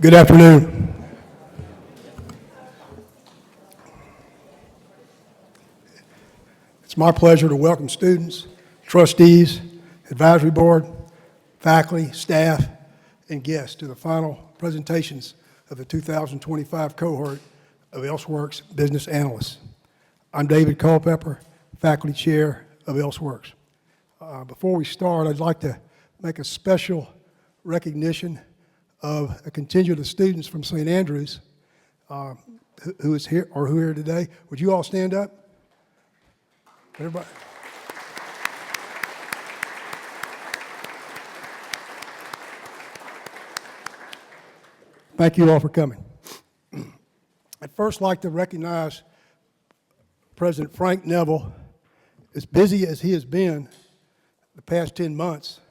Good afternoon. It's my pleasure to welcome students, trustees, advisory board, faculty, staff, and guests to the final presentations of the 2025 cohort of ELSEWORKS Business Analysts. I'm David Culpepper, faculty chair of ELSEWORKS. Before we start, I'd like to make a special recognition of a contingent of students from St. Andrews who is here or who are here today. Would you all stand up? Everybody. Thank you all for coming. I'd first like to recognize President Frank Neville. As busy as he has been the past 10 months,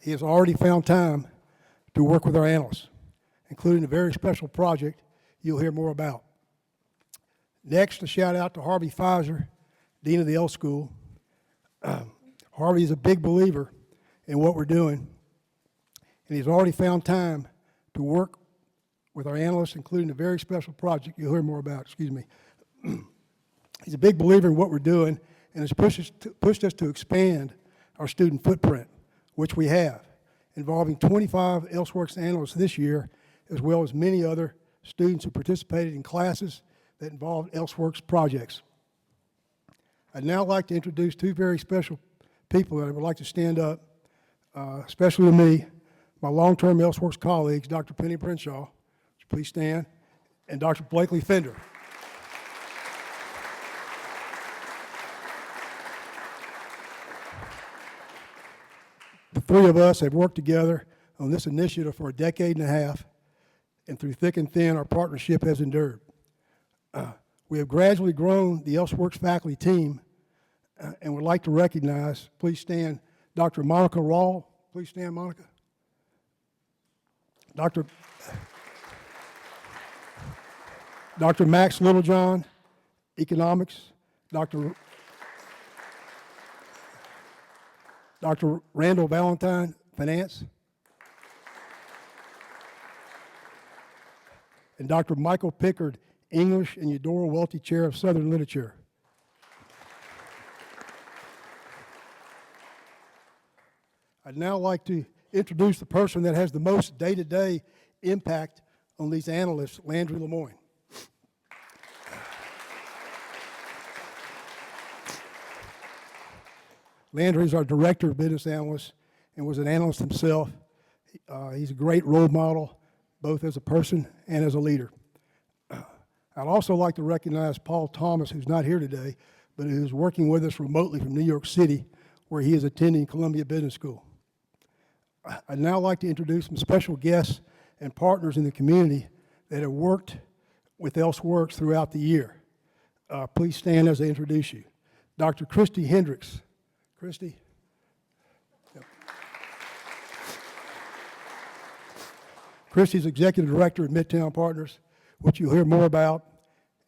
he has already found time to work with our analysts, including a very special project you'll hear more about. Next, a shout out to Harvey Pfizer, Dean of the L School. Harvey is a big believer in what we're doing, and he's already found time to work with our analysts, including a very special project you'll hear more about. He's a big believer in what we're doing and has pushed us to expand our student footprint, which we have, involving 25 ELSEWORKS analysts this year, as well as many other students who participated in classes that involved ELSEWORKS projects. I'd now like to introduce two very special people that I would like to stand up, especially to me, my long-term ELSEWORKS colleagues, Dr. Penny Brenshaw, please stand, and Dr. Blakely Fender. The three of us have worked together on this initiative for a decade and a half, and through thick and thin, our partnership has endured. We have gradually grown the ELSEWORKS faculty team, and would like to recognize, please stand, Dr. Monica Rawl. Please stand, Monica. Dr. Max Littlejohn, economics. Dr. Randall Valentine, finance. And Dr. Michael Pickard, English, and Eudora Welty Chair of Southern Literature. I'd now like to introduce the person that has the most day-to-day impact on these analysts, Landry Lemoyne. Landry is our director of business analysts and was an analyst himself. He's a great role model, both as a person and as a leader. I'd also like to recognize Paul Thomas, who's not here today, but who's working with us remotely from New York City, where he is attending Columbia Business School. I'd now like to introduce some special guests and partners in the community that have worked with ELSEWORKS throughout the year. Please stand as I introduce you. Dr. Kristi Hendrix. Kristi? Yep. Kristi's executive director at Midtown Partners, which you'll hear more about,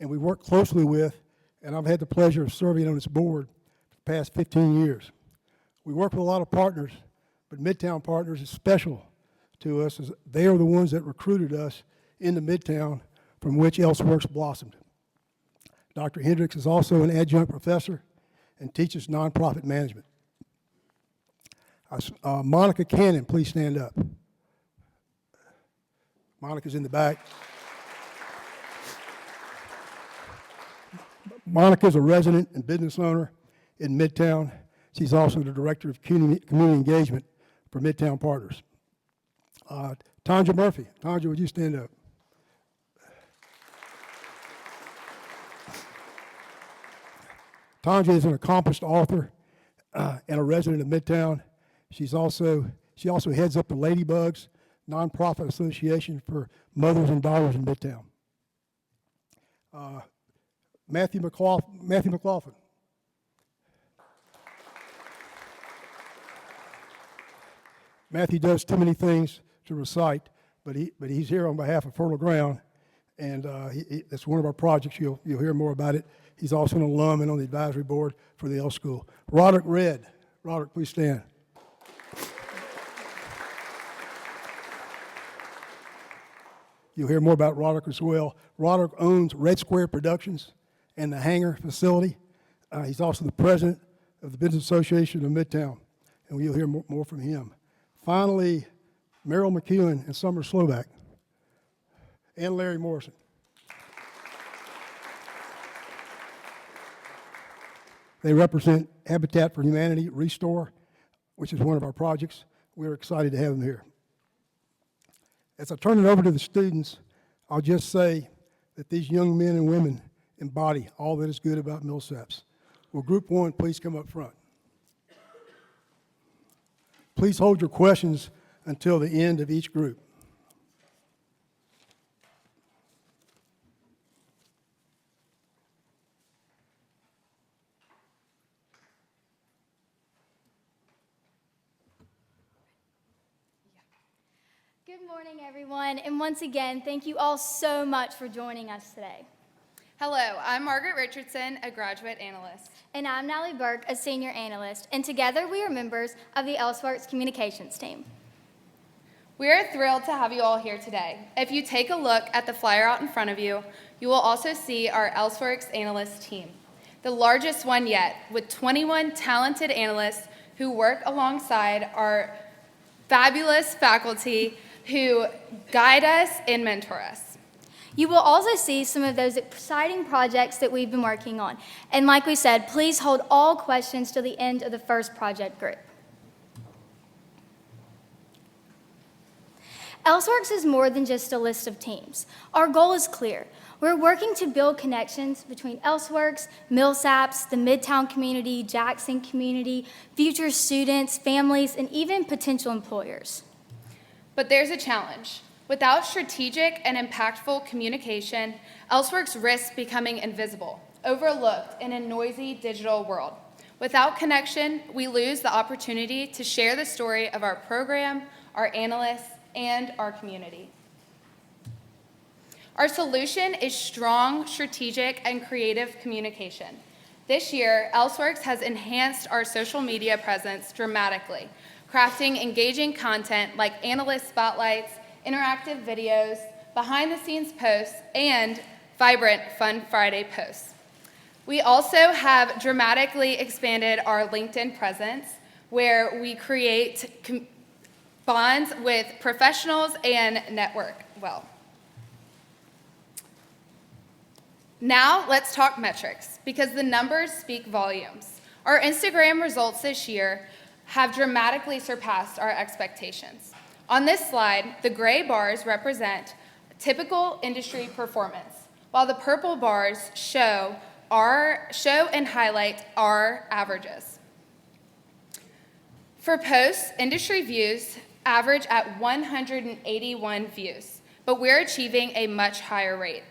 and we work closely with, and I've had the pleasure of serving on its board for the past 15 years. We work with a lot of partners, but Midtown Partners is special to us as they are the ones that recruited us into Midtown, from which ELSEWORKS blossomed. Dr. Hendrix is also an adjunct professor and teaches nonprofit management. Monica Cannon, please stand up. Monica's in the back. Monica's a resident and business owner in Midtown. She's also the director of community engagement for Midtown Partners. Tanja Murphy. Tanja, would you stand up? Tanja is an accomplished author and a resident of Midtown. She also heads up the Ladybugs nonprofit association for mothers and daughters in Midtown. Matthew McLaughlin. Matthew does too many things to recite, but he's here on behalf of Fertile Ground, and it's one of our projects. You'll hear more about it. He's also an alum and on the advisory board for the L School. Roderick Red. Roderick, please stand. You'll hear more about Roderick as well. Roderick owns Red Square Productions and the Hangar facility. He's also the president of the Business Association of Midtown, and you'll hear more from him. Finally, Merrill McEwen and Summer Slovak, and Larry Morrison. They represent Habitat for Humanity Restore, which is one of our projects. We're excited to have them here. As I turn it over to the students, I'll just say that these young men and women embody all that is good about Millsaps. Will Group 1 please come up front? Please hold your questions until the end of each group. Good morning, everyone, and once again, thank you all so much for joining us today. Hello, I'm Margaret Richardson, a graduate analyst. And I'm Natalie Burke, a senior analyst, and together we are members of the ELSEWORKS communications team. We are thrilled to have you all here today. If you take a look at the flyer out in front of you, you will also see our ELSEWORKS analyst team, the largest one yet, with 21 talented analysts who work alongside our fabulous faculty who guide us and mentor us. You will also see some of those exciting projects that we've been working on. And like we said, please hold all questions till the end of the first project group. ELSEWORKS is more than just a list of teams. Our goal is clear. We're working to build connections between ELSEWORKS, Millsaps, the Midtown community, Jackson community, future students, families, and even potential employers. But there's a challenge. Without strategic and impactful communication, ELSEWORKS risks becoming invisible, overlooked in a noisy digital world. Without connection, we lose the opportunity to share the story of our program, our analysts, and our community. Our solution is strong, strategic, and creative communication. This year, ELSEWORKS has enhanced our social media presence dramatically, crafting engaging content like analyst spotlights, interactive videos, behind-the-scenes posts, and vibrant Fun Friday posts. We also have dramatically expanded our LinkedIn presence, where we create bonds with professionals and network well. Now let's talk metrics, because the numbers speak volumes. Our Instagram results this year have dramatically surpassed our expectations. On this slide, the gray bars represent typical industry performance, while the purple bars show and highlight our averages. For posts, industry views average at 181 views, but we're achieving a much higher rate.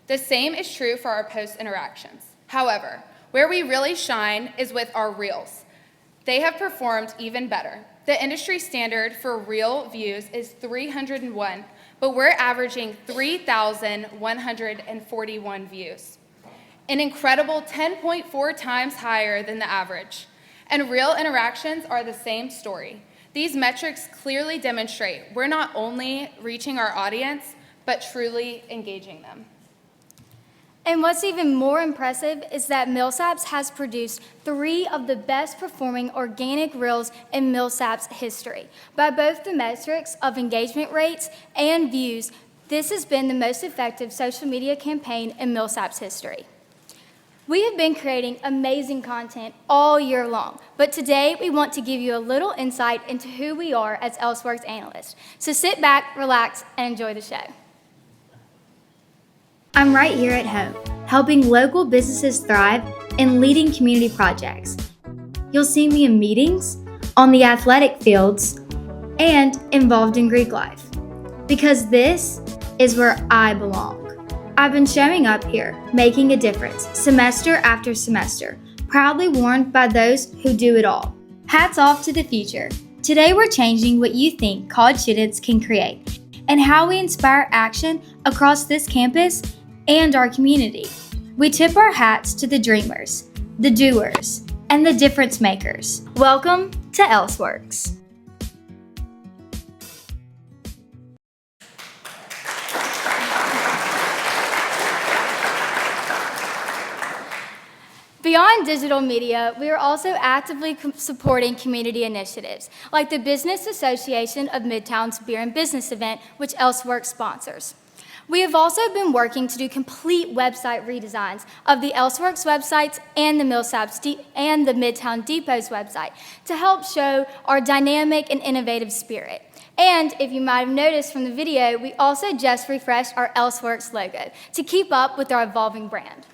The same is true for our post interactions. However, where we really shine is with our reels. They have performed even better. The industry standard for reel views is 301, but we're averaging 3,141 views, an incredible 10.4 times higher than the average. And reel interactions are the same story. These metrics clearly demonstrate we're not only reaching our audience, but truly engaging them. And what's even more impressive is that Millsaps has produced 3 of the best performing organic reels in Millsaps history. By both the metrics of engagement rates and views, this has been the most effective social media campaign in Millsaps history. We have been creating amazing content all year long, but today we want to give you a little insight into who we are as ELSEWORKS analysts. So sit back, relax, and enjoy the show. I'm right here at home, helping local businesses thrive and leading community projects. You'll see me in meetings, on the athletic fields, and involved in Greek life. Because this is where I belong. I've been showing up here, making a difference, semester after semester, proudly worn by those who do it all. Hats off to the future. Today we're changing what you think college students can create, and how we inspire action across this campus and our community. We tip our hats to the dreamers, the doers, and the difference makers. Welcome to ELSEWORKS. Beyond digital media, we are also actively supporting community initiatives, like the Business Association of Midtown's Beer and Business event, which ELSEWORKS sponsors. We have also been working to do complete website redesigns of the ELSEWORKS websites and the Millsaps and the Midtown Depot's website to help show our dynamic and innovative spirit. And if you might have noticed from the video, we also just refreshed our ELSEWORKS logo to keep up with our evolving brand.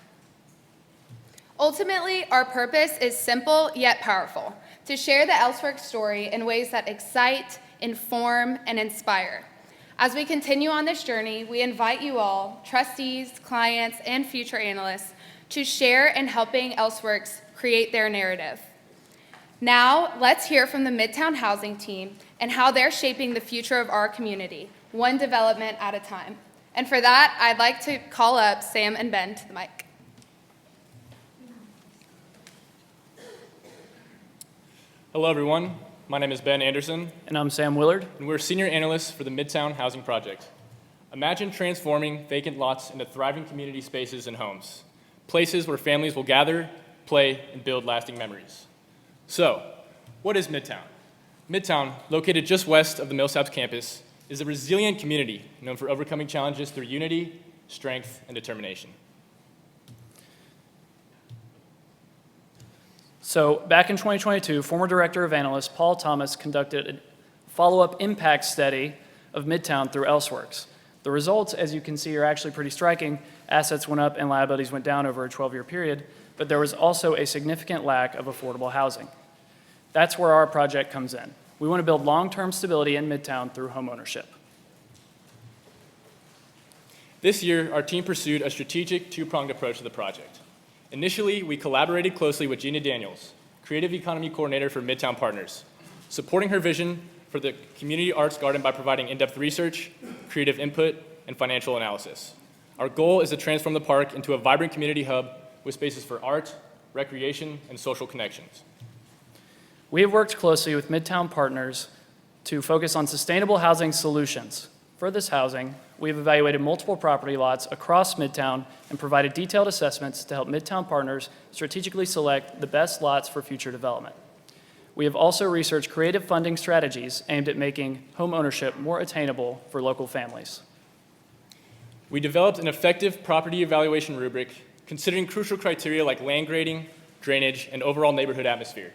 Ultimately, our purpose is simple yet powerful: to share the ELSEWORKS story in ways that excite, inform, and inspire. As we continue on this journey, we invite you all, trustees, clients, and future analysts, to share in helping ELSEWORKS create their narrative. Now, let's hear from the Midtown Housing team and how they're shaping the future of our community, one development at a time. And for that, I'd like to call up Sam and Ben to the mic. Hello, everyone. My name is Ben Anderson. And I'm Sam Willard. And we're senior analysts for the Midtown Housing Project. Imagine transforming vacant lots into thriving community spaces and homes, places where families will gather, play, and build lasting memories. So, what is Midtown? Midtown, located just west of the Millsaps campus, is a resilient community known for overcoming challenges through unity, strength, and determination. So back in 2022, former Director of Analysts Paul Thomas conducted a follow-up impact study of Midtown through ELSEWORKS. The results, as you can see, are actually pretty striking. Assets went up and liabilities went down over a 12-year period, but there was also a significant lack of affordable housing. That's where our project comes in. We want to build long-term stability in Midtown through homeownership. This year, our team pursued a strategic two-pronged approach to the project. Initially, we collaborated closely with Gina Daniels, Creative Economy Coordinator for Midtown Partners, supporting her vision for the Community Arts Garden by providing in-depth research, creative input, and financial analysis. Our goal is to transform the park into a vibrant community hub with spaces for art, recreation, and social connections. We have worked closely with Midtown Partners to focus on sustainable housing solutions. For this housing, we have evaluated multiple property lots across Midtown and provided detailed assessments to help Midtown Partners strategically select the best lots for future development. We have also researched creative funding strategies aimed at making home ownership more attainable for local families. We developed an effective property evaluation rubric considering crucial criteria like land grading, drainage, and overall neighborhood atmosphere.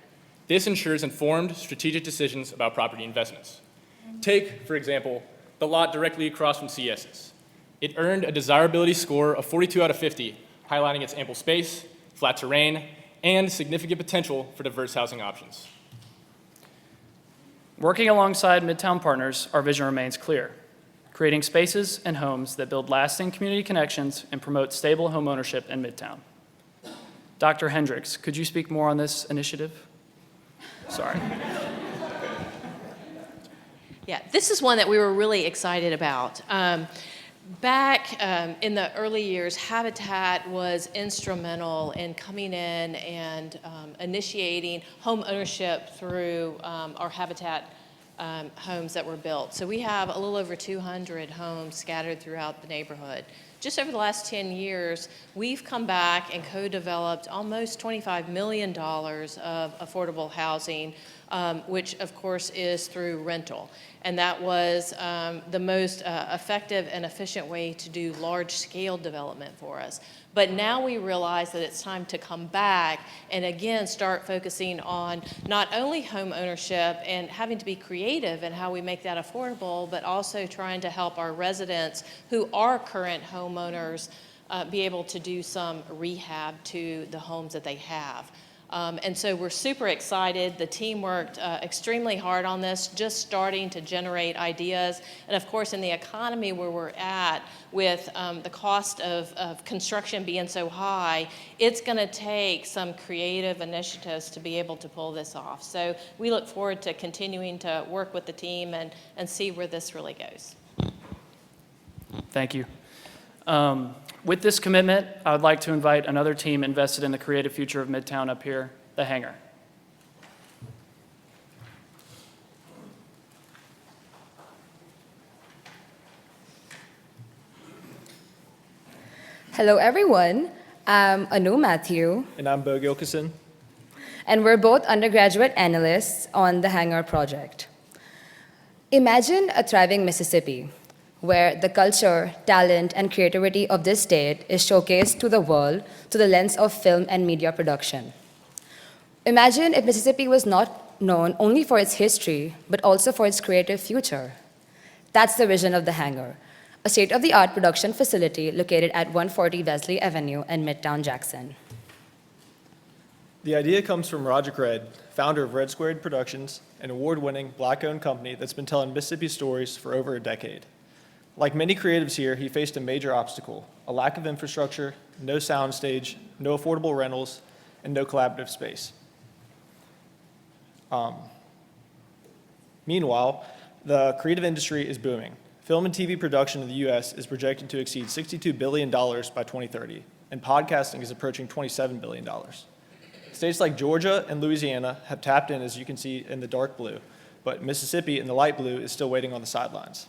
This ensures informed, strategic decisions about property investments. Take, for example, the lot directly across from CS's. It earned a desirability score of 42 out of 50, highlighting its ample space, flat terrain, and significant potential for diverse housing options. Working alongside Midtown Partners, our vision remains clear: creating spaces and homes that build lasting community connections and promote stable home ownership in Midtown. Dr. Hendrix, could you speak more on this initiative? Sorry. Yeah, this is one that we were really excited about. Back in the early years, Habitat was instrumental in coming in and initiating home ownership through our Habitat homes that were built. So we have a little over 200 homes scattered throughout the neighborhood. Just over the last 10 years, we've come back and co-developed almost $25 million of affordable housing, which of course is through rental. And that was the most effective and efficient way to do large-scale development for us. But now we realize that it's time to come back and again start focusing on not only home ownership and having to be creative in how we make that affordable, but also trying to help our residents who are current homeowners be able to do some rehab to the homes that they have. And so we're super excited. The team worked extremely hard on this, just starting to generate ideas. And of course, in the economy where we're at, with the cost of construction being so high, it's going to take some creative initiatives to be able to pull this off. So we look forward to continuing to work with the team and see where this really goes. Thank you. With this commitment, I would like to invite another team invested in the creative future of Midtown up here, the Hangar. Hello, everyone. I'm Anu Matthew, And I'm Bo Gilkison. and we're both undergraduate analysts on the Hangar project. Imagine a thriving Mississippi, where the culture, talent, and creativity of this state is showcased to the world through the lens of film and media production. Imagine if Mississippi was not known only for its history, but also for its creative future. That's the vision of the Hangar, a state-of-the-art production facility located at 140 Wesley Avenue in Midtown Jackson. The idea comes from Roderick Red, founder of Red Squared Productions, an award-winning Black-owned company that's been telling Mississippi stories for over a decade. Like many creatives here, he faced a major obstacle: a lack of infrastructure, no soundstage, no affordable rentals, and no collaborative space. Meanwhile, the creative industry is booming. Film and TV production in the U.S. is projected to exceed $62 billion by 2030, and podcasting is approaching $27 billion. States like Georgia and Louisiana have tapped in, as you can see in the dark blue, but Mississippi in the light blue is still waiting on the sidelines.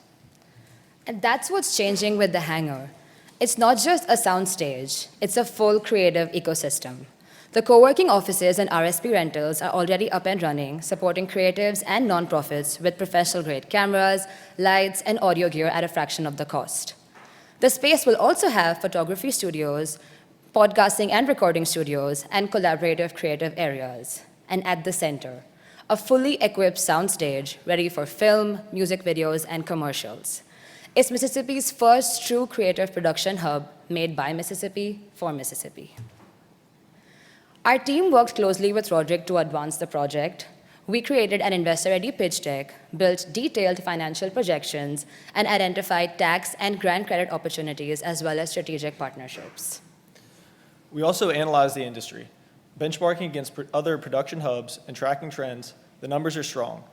And that's what's changing with the Hangar. It's not just a soundstage, it's a full creative ecosystem. The co-working offices and RSP rentals are already up and running, supporting creatives and nonprofits with professional-grade cameras, lights, and audio gear at a fraction of the cost. The space will also have photography studios, podcasting and recording studios, and collaborative creative areas. And at the center, a fully equipped soundstage ready for film, music videos, and commercials. It's Mississippi's first true creative production hub made by Mississippi for Mississippi. Our team worked closely with Roderick to advance the project. We created an investor-ready pitch deck, built detailed financial projections, and identified tax and grant credit opportunities as well as strategic partnerships. We also analyzed the industry. Benchmarking against other production hubs and tracking trends, the numbers are strong.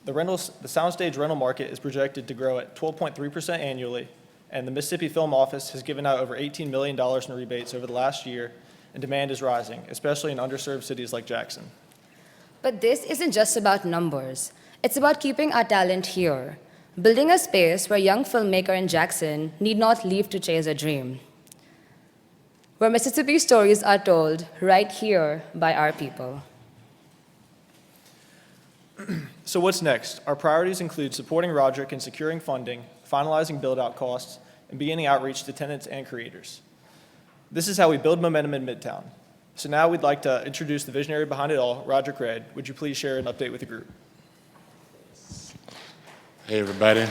The soundstage rental market is projected to grow at 12.3% annually, and the Mississippi Film Office has given out over $18 million in rebates over the last year, and demand is rising, especially in underserved cities like Jackson. But this isn't just about numbers. It's about keeping our talent here, building a space where young filmmakers in Jackson need not leave to chase a dream, where Mississippi stories are told right here by our people. So what's next? Our priorities include supporting Roderick in securing funding, finalizing build-out costs, and beginning outreach to tenants and creators. This is how we build momentum in Midtown. So now we'd like to introduce the visionary behind it all, Roderick Red. Would you please share an update with the group? Hey, everybody.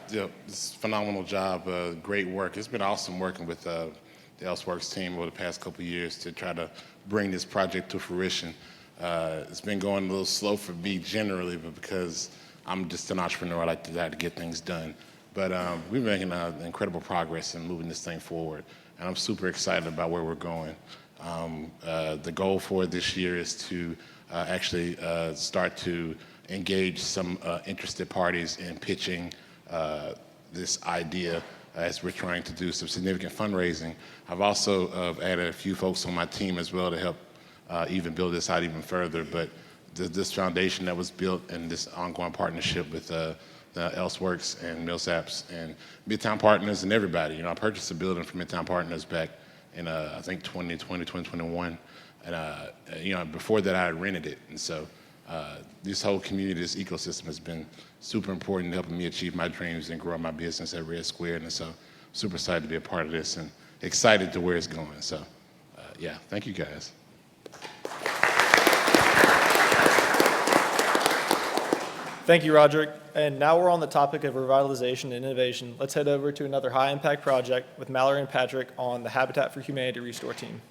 This is a phenomenal job, great work. It's been awesome working with the ELSEWORKS team over the past couple of years to try to bring this project to fruition. It's been going a little slow for me generally, but because I'm just an entrepreneur, I like to get things done. But we're making incredible progress in moving this thing forward, and I'm super excited about where we're going. The goal for this year is to actually start to engage some interested parties in pitching this idea as we're trying to do some significant fundraising. I've also added a few folks on my team as well to help even build this out even further. But this foundation that was built and this ongoing partnership with the ELSEWORKS and Millsaps and Midtown Partners and everybody. I purchased a building from Midtown Partners back in, I think, 2020, 2021. And, before that, I had rented it. And so this whole community, this ecosystem has been super important in helping me achieve my dreams and grow my business at Red Squared. And so super excited to be a part of this and excited to where it's going. So, yeah, thank you, guys. Thank you, Roderick. And now we're on the topic of revitalization and innovation. Let's head over to another high-impact project with Mallory and Patrick on the Habitat for Humanity Restore team.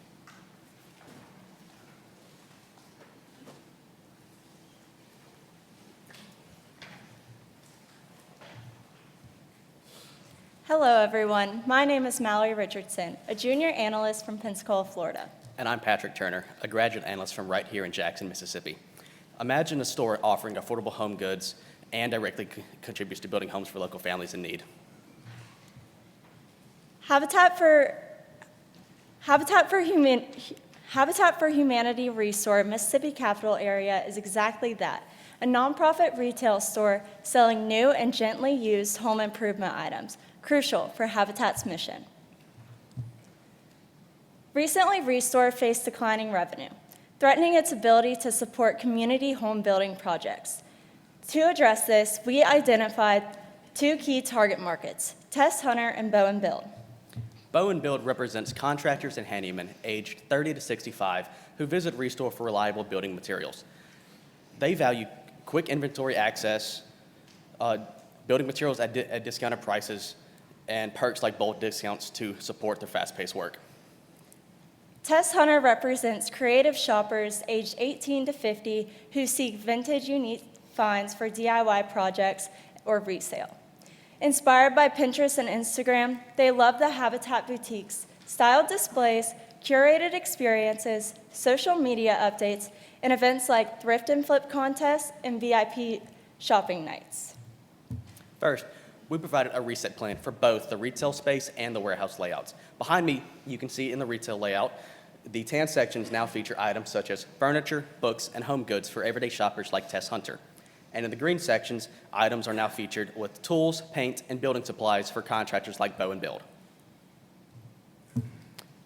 Hello, everyone. My name is Mallory Richardson, a junior analyst from Pensacola, Florida. And I'm Patrick Turner, a graduate analyst from right here in Jackson, Mississippi. Imagine a store offering affordable home goods and directly contributes to building homes for local families in need. Habitat for Humanity Restore Mississippi Capital Area is exactly that, a nonprofit retail store selling new and gently used home improvement items, crucial for Habitat's mission. Recently, Restore faced declining revenue, threatening its ability to support community home building projects. To address this, we identified two key target markets, Test Hunter and Bow and Build. Bow and Build represents contractors and handymen aged 30 to 65 who visit Restore for reliable building materials. They value quick inventory access, building materials at discounted prices, and perks like bulk discounts to support their fast-paced work. Test Hunter represents creative shoppers aged 18 to 50 who seek vintage, unique finds for DIY projects or resale. Inspired by Pinterest and Instagram, they love the Habitat boutiques, styled displays, curated experiences, social media updates, and events like thrift and flip contests and VIP shopping nights. First, we provided a reset plan for both the retail space and the warehouse layouts. Behind me, you can see in the retail layout, the tan sections now feature items such as furniture, books, and home goods for everyday shoppers like Tess Hunter. And in the green sections, items are now featured with tools, paint, and building supplies for contractors like Bow and Build.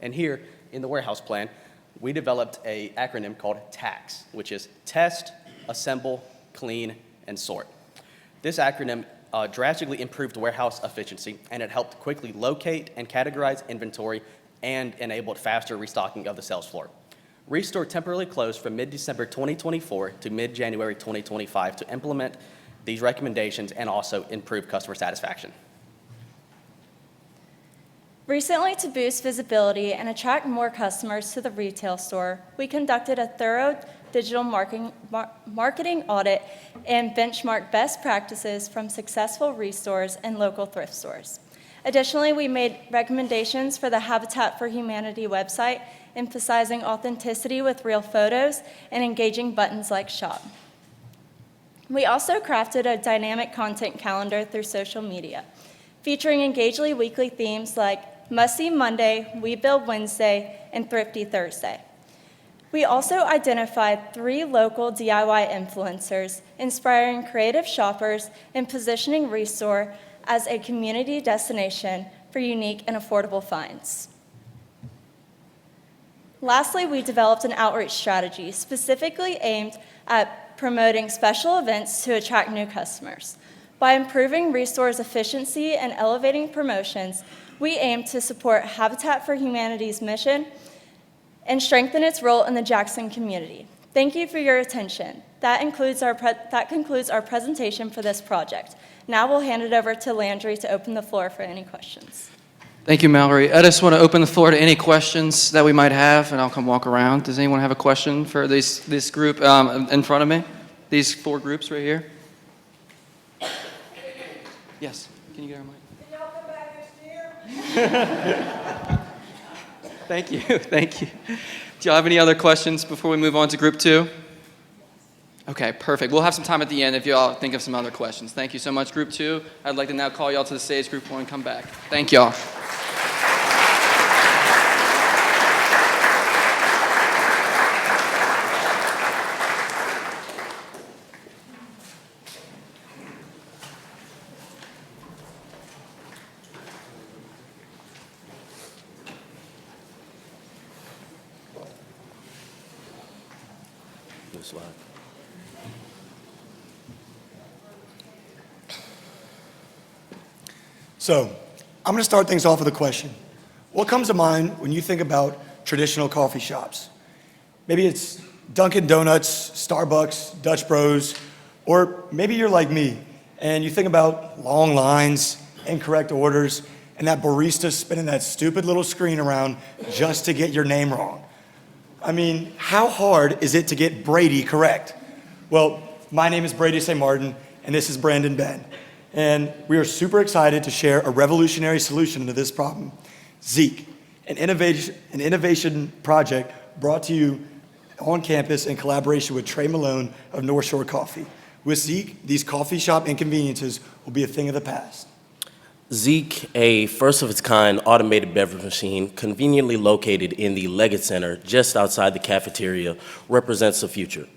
And here, in the warehouse plan, we developed an acronym called TACS, which is Test, Assemble, Clean, and Sort. This acronym drastically improved warehouse efficiency, and it helped quickly locate and categorize inventory and enabled faster restocking of the sales floor. Restore temporarily closed from mid-December 2024 to mid-January 2025 to implement these recommendations and also improve customer satisfaction. Recently, to boost visibility and attract more customers to the retail store, we conducted a thorough digital marketing audit and benchmarked best practices from successful restores and local thrift stores. Additionally, we made recommendations for the Habitat for Humanity website, emphasizing authenticity with real photos and engaging buttons like shop. We also crafted a dynamic content calendar through social media, featuring engagingly weekly themes like Must See Monday, We Build Wednesday, and Thrifty Thursday. We also identified 3 local DIY influencers, inspiring creative shoppers and positioning Restore as a community destination for unique and affordable finds. Lastly, we developed an outreach strategy specifically aimed at promoting special events to attract new customers. By improving Restore's efficiency and elevating promotions, we aim to support Habitat for Humanity's mission and strengthen its role in the Jackson community. Thank you for your attention. That concludes our presentation for this project. Now we'll hand it over to Landry to open the floor for any questions. Thank you, Mallory. I just want to open the floor to any questions that we might have, and I'll come walk around. Does anyone have a question for this group in front of me? These 4 groups right here? Yes. Can you get our mic? Can y'all come back next year? Thank you. Thank you. Do y'all have any other questions before we move on to group 2? Okay, perfect. We'll have some time at the end if y'all think of some other questions. Thank you so much, group 2. I'd like to now call y'all to the stage, group 1, come back. Thank y'all. So, I'm going to start things off with a question. What comes to mind when you think about traditional coffee shops? Maybe it's Dunkin' Donuts, Starbucks, Dutch Bros, or maybe you're like me and you think about long lines, incorrect orders, and that barista spinning that stupid little screen around just to get your name wrong. I mean, how hard is it to get Brady correct? Well, my name is Brady St. Martin, and this is Brandon Ben. And we are super excited to share a revolutionary solution to this problem. Zeek, an innovation project brought to you on campus in collaboration with Trey Malone of Northshore Coffee. With Zeek, these coffee shop inconveniences will be a thing of the past. Zeek, a first-of-its-kind automated beverage machine conveniently located in the Leggett Center just outside the cafeteria, represents the future.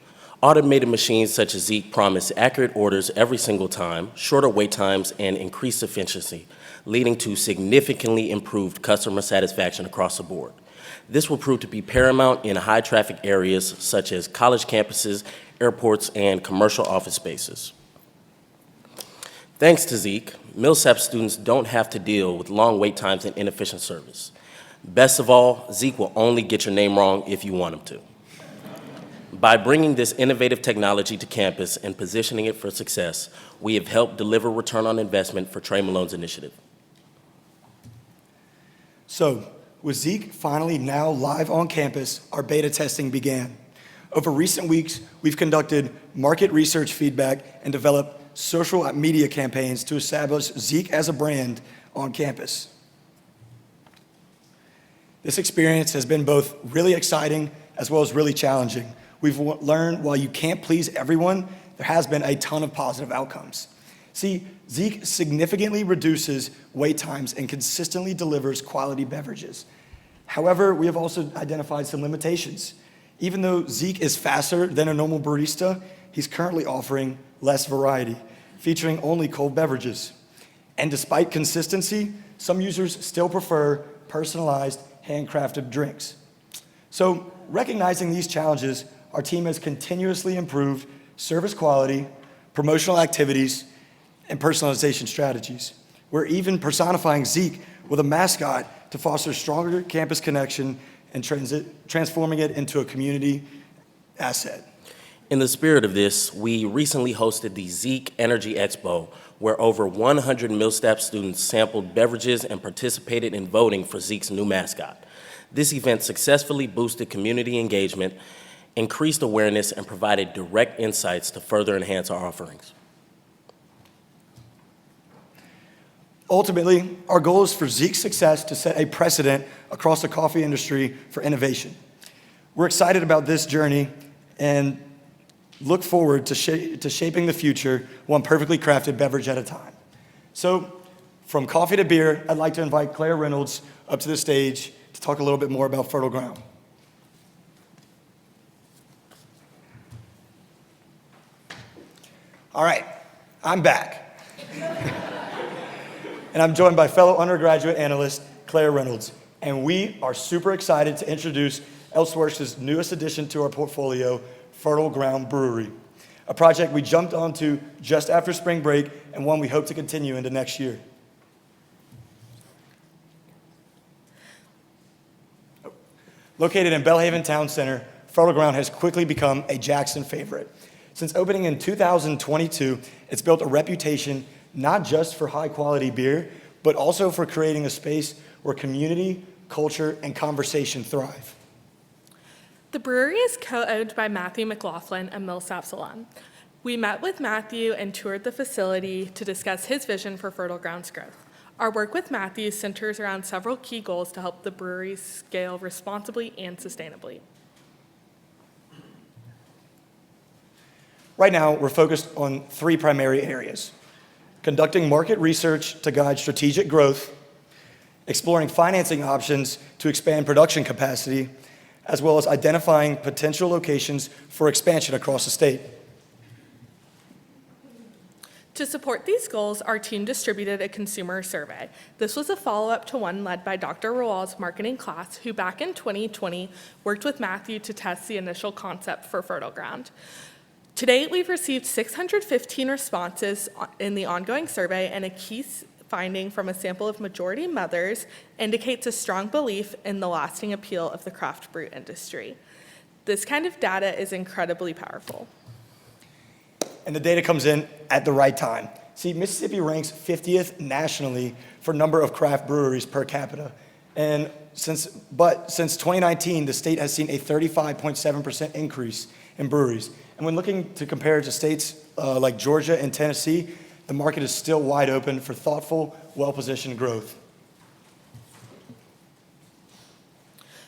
Automated machines such as Zeke promise accurate orders every single time, shorter wait times, and increased efficiency, leading to significantly improved customer satisfaction across the board. This will prove to be paramount in high-traffic areas such as college campuses, airports, and commercial office spaces. Thanks to Zeke, Millsaps students don't have to deal with long wait times and inefficient service. Best of all, Zeke will only get your name wrong if you want him to. By bringing this innovative technology to campus and positioning it for success, we have helped deliver return on investment for Trey Malone's initiative. So, with Zeke finally now live on campus, our beta testing began. Over recent weeks, we've conducted market research feedback and developed social media campaigns to establish Zeke as a brand on campus. This experience has been both really exciting as well as really challenging. We've learned while you can't please everyone, there has been a ton of positive outcomes. See, Zeke significantly reduces wait times and consistently delivers quality beverages. However, we have also identified some limitations. Even though Zeke is faster than a normal barista, he's currently offering less variety, featuring only cold beverages. And despite consistency, some users still prefer personalized, handcrafted drinks. So, recognizing these challenges, our team has continuously improved service quality, promotional activities, and personalization strategies. We're even personifying Zeke with a mascot to foster stronger campus connection and transforming it into a community asset. In the spirit of this, we recently hosted the Zeke Energy Expo, where over 100 Millsaps students sampled beverages and participated in voting for Zeke's new mascot. This event successfully boosted community engagement, increased awareness, and provided direct insights to further enhance our offerings. Ultimately, our goal is for Zeke's success to set a precedent across the coffee industry for innovation. We're excited about this journey and look forward to shaping the future one perfectly crafted beverage at a time. So, from coffee to beer, I'd like to invite Claire Reynolds up to the stage to talk a little bit more about Fertile Ground. All right, I'm back. And I'm joined by fellow undergraduate analyst, Claire Reynolds. And we are super excited to introduce ELSEWORKS' newest addition to our portfolio, Fertile Ground Brewery, a project we jumped onto just after spring break and one we hope to continue into next year. Located in Belhaven Town Center, Fertile Ground has quickly become a Jackson favorite. Since opening in 2022, it's built a reputation not just for high-quality beer, but also for creating a space where community, culture, and conversation thrive. The brewery is co-owned by Matthew McLaughlin, a Millsaps alum. We met with Matthew and toured the facility to discuss his vision for Fertile Ground's growth. Our work with Matthew centers around several key goals to help the brewery scale responsibly and sustainably. Right now, we're focused on three primary areas: conducting market research to guide strategic growth, exploring financing options to expand production capacity, as well as identifying potential locations for expansion across the state. To support these goals, our team distributed a consumer survey. This was a follow-up to one led by Dr. Rawal's marketing class, who back in 2020 worked with Matthew to test the initial concept for Fertile Ground. To date, we've received 615 responses in the ongoing survey, and a key finding from a sample of majority mothers indicates a strong belief in the lasting appeal of the craft brew industry. This kind of data is incredibly powerful. And the data comes in at the right time. See, Mississippi ranks 50th nationally for number of craft breweries per capita. And since 2019, the state has seen a 35.7% increase in breweries. And when looking to compare to states like Georgia and Tennessee, the market is still wide open for thoughtful, well-positioned growth.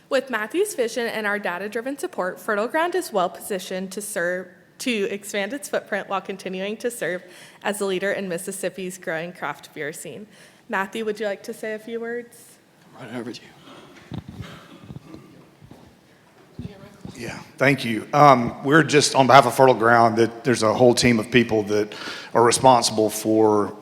With Matthew's vision and our data-driven support, Fertile Ground is well-positioned to expand its footprint while continuing to serve as a leader in Mississippi's growing craft beer scene. Matthew, would you like to say a few words? Right over to you. Yeah, thank you. We're just, on behalf of Fertile Ground, that there's a whole team of people that are responsible for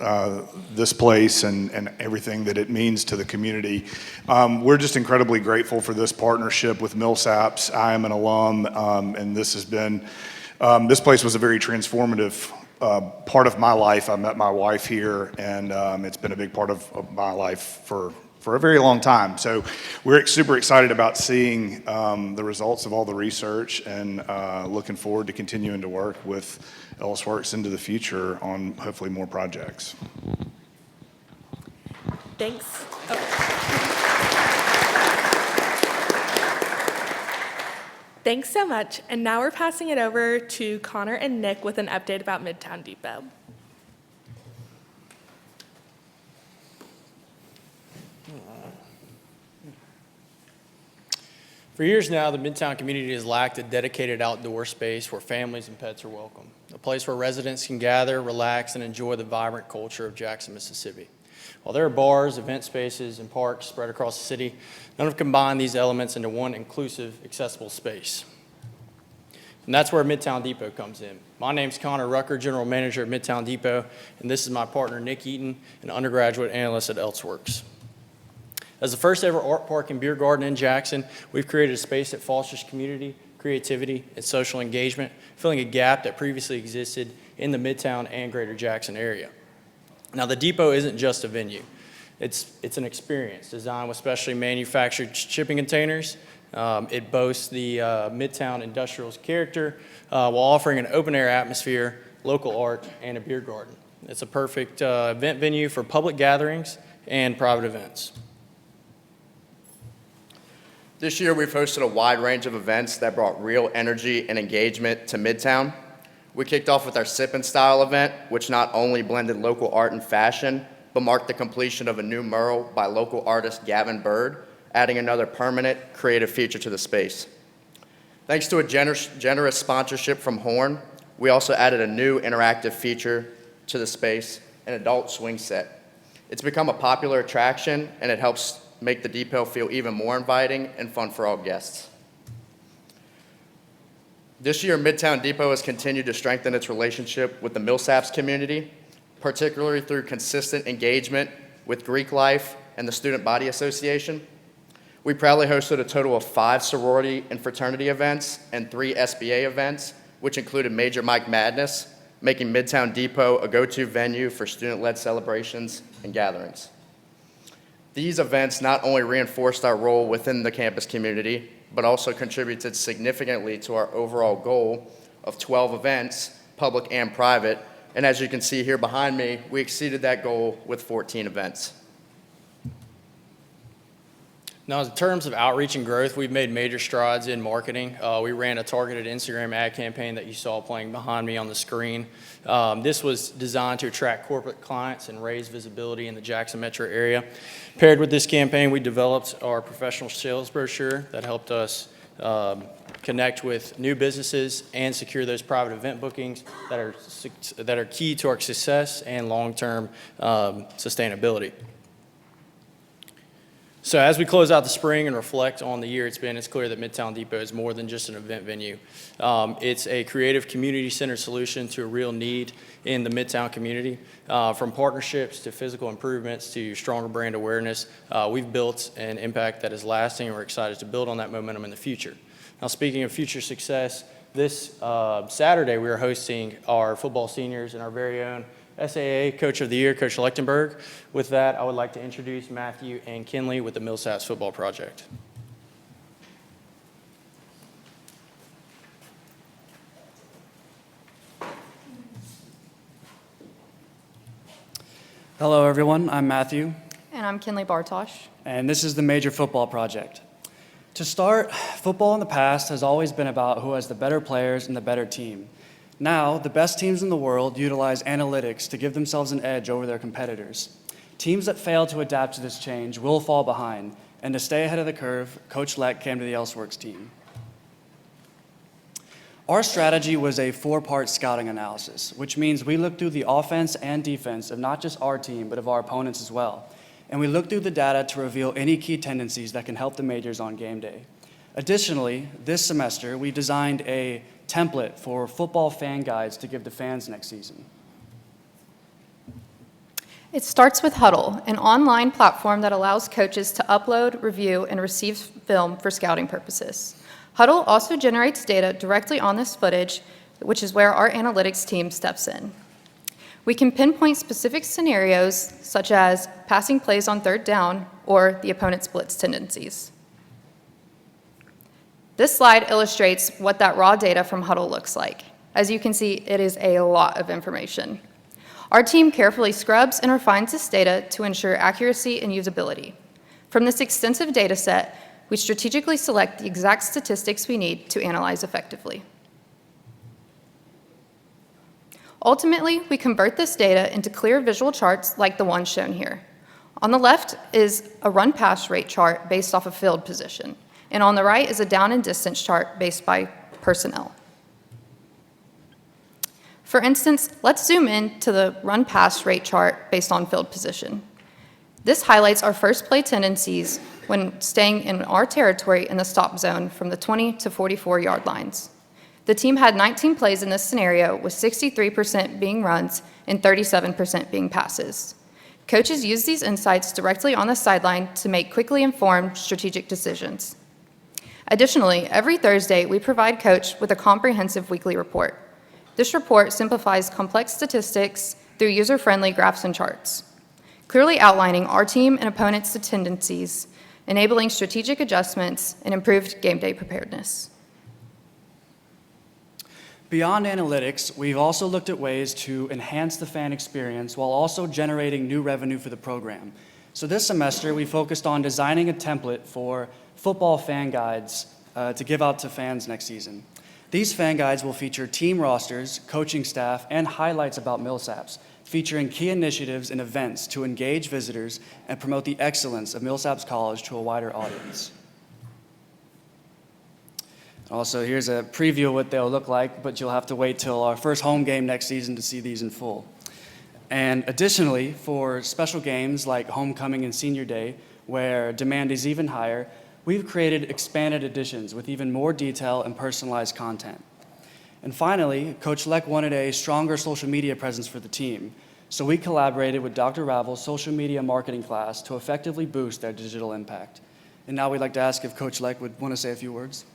this place and everything that it means to the community. We're just incredibly grateful for this partnership with Millsaps. I am an alum, and this has been, this place was a very transformative part of my life. I met my wife here, and it's been a big part of my life for a very long time. So we're super excited about seeing the results of all the research, and looking forward to continuing to work with ELSEWORKS into the future on hopefully more projects. Thanks. Thanks so much. And now we're passing it over to Connor and Nick with an update about Midtown Depot. For years now, the Midtown community has lacked a dedicated outdoor space where families and pets are welcome, a place where residents can gather, relax, and enjoy the vibrant culture of Jackson, Mississippi. While there are bars, event spaces, and parks spread across the city, none have combined these elements into one inclusive, accessible space. And that's where Midtown Depot comes in. My name's Connor Rucker, General Manager at Midtown Depot, and this is my partner, Nick Eaton, an undergraduate analyst at ELSEWORKS. As the first ever art park and beer garden in Jackson, we've created a space that fosters community, creativity, and social engagement, filling a gap that previously existed in the Midtown and Greater Jackson area. Now, the Depot isn't just a venue. It's an experience designed with specially manufactured shipping containers. It boasts the Midtown Industrial's character while offering an open-air atmosphere, local art, and a beer garden. It's a perfect event venue for public gatherings and private events. This year, we've hosted a wide range of events that brought real energy and engagement to Midtown. We kicked off with our Sip and Style event, which not only blended local art and fashion, but marked the completion of a new mural by local artist Gavin Bird, adding another permanent, creative feature to the space. Thanks to a generous sponsorship from Horn, we also added a new interactive feature to the space, an adult swing set. It's become a popular attraction, and it helps make the Depot feel even more inviting and fun for all guests. This year, Midtown Depot has continued to strengthen its relationship with the Millsaps community, particularly through consistent engagement with Greek Life and the Student Body Association. We proudly hosted a total of 5 sorority and fraternity events and 3 SBA events, which included Major Mike Madness, making Midtown Depot a go-to venue for student-led celebrations and gatherings. These events not only reinforced our role within the campus community, but also contributed significantly to our overall goal of 12 events, public and private. And as you can see here behind me, we exceeded that goal with 14 events. Now, in terms of outreach and growth, we've made major strides in marketing. We ran a targeted Instagram ad campaign that you saw playing behind me on the screen. This was designed to attract corporate clients and raise visibility in the Jackson metro area. Paired with this campaign, we developed our professional sales brochure that helped us connect with new businesses and secure those private event bookings that are key to our success and long-term sustainability. So as we close out the spring and reflect on the year it's been, it's clear that Midtown Depot is more than just an event venue. It's a creative, community-centered solution to a real need in the Midtown community. From partnerships to physical improvements to stronger brand awareness, we've built an impact that is lasting, and we're excited to build on that momentum in the future. Now, speaking of future success, this Saturday we are hosting our football seniors and our very own SAA Coach of the Year, Coach Lechtenberg. With that, I would like to introduce Matthew and Kynlee with the Millsaps Football Project. Hello, everyone. I'm Matthew. And I'm Kynlee Bartosh. And this is the Major Football Project. To start, football in the past has always been about who has the better players and the better team. Now, the best teams in the world utilize analytics to give themselves an edge over their competitors. Teams that fail to adapt to this change will fall behind, and to stay ahead of the curve, Coach Lech came to the ELSEWORKS team. Our strategy was a 4-part scouting analysis, which means we looked through the offense and defense of not just our team, but of our opponents as well. And we looked through the data to reveal any key tendencies that can help the majors on game day. Additionally, this semester, we designed a template for football fan guides to give to fans next season. It starts with Huddle, an online platform that allows coaches to upload, review, and receive film for scouting purposes. Huddle also generates data directly on this footage, which is where our analytics team steps in. We can pinpoint specific scenarios, such as passing plays on third down or the opponent's blitz tendencies. This slide illustrates what that raw data from Huddle looks like. As you can see, it is a lot of information. Our team carefully scrubs and refines this data to ensure accuracy and usability. From this extensive data set, we strategically select the exact statistics we need to analyze effectively. Ultimately, we convert this data into clear visual charts like the one shown here. On the left is a run-pass rate chart based off of field position, and on the right is a down and distance chart based by personnel. For instance, let's zoom in to the run-pass rate chart based on field position. This highlights our first play tendencies when staying in our territory in the stop zone from the 20 to 44-yard lines. The team had 19 plays in this scenario, with 63% being runs and 37% being passes. Coaches use these insights directly on the sideline to make quickly informed strategic decisions. Additionally, every Thursday, we provide Coach with a comprehensive weekly report. This report simplifies complex statistics through user-friendly graphs and charts, clearly outlining our team and opponents' tendencies, enabling strategic adjustments and improved game day preparedness. Beyond analytics, we've also looked at ways to enhance the fan experience while also generating new revenue for the program. So this semester, we focused on designing a template for football fan guides to give out to fans next season. These fan guides will feature team rosters, coaching staff, and highlights about Millsaps, featuring key initiatives and events to engage visitors and promote the excellence of Millsaps College to a wider audience. Also, here's a preview of what they'll look like, but you'll have to wait till our first home game next season to see these in full. And additionally, for special games like Homecoming and Senior Day, where demand is even higher, we've created expanded editions with even more detail and personalized content. And finally, Coach Lech wanted a stronger social media presence for the team, so we collaborated with Dr. Ravel's social media marketing class to effectively boost their digital impact. And now we'd like to ask if Coach Lech would want to say a few words.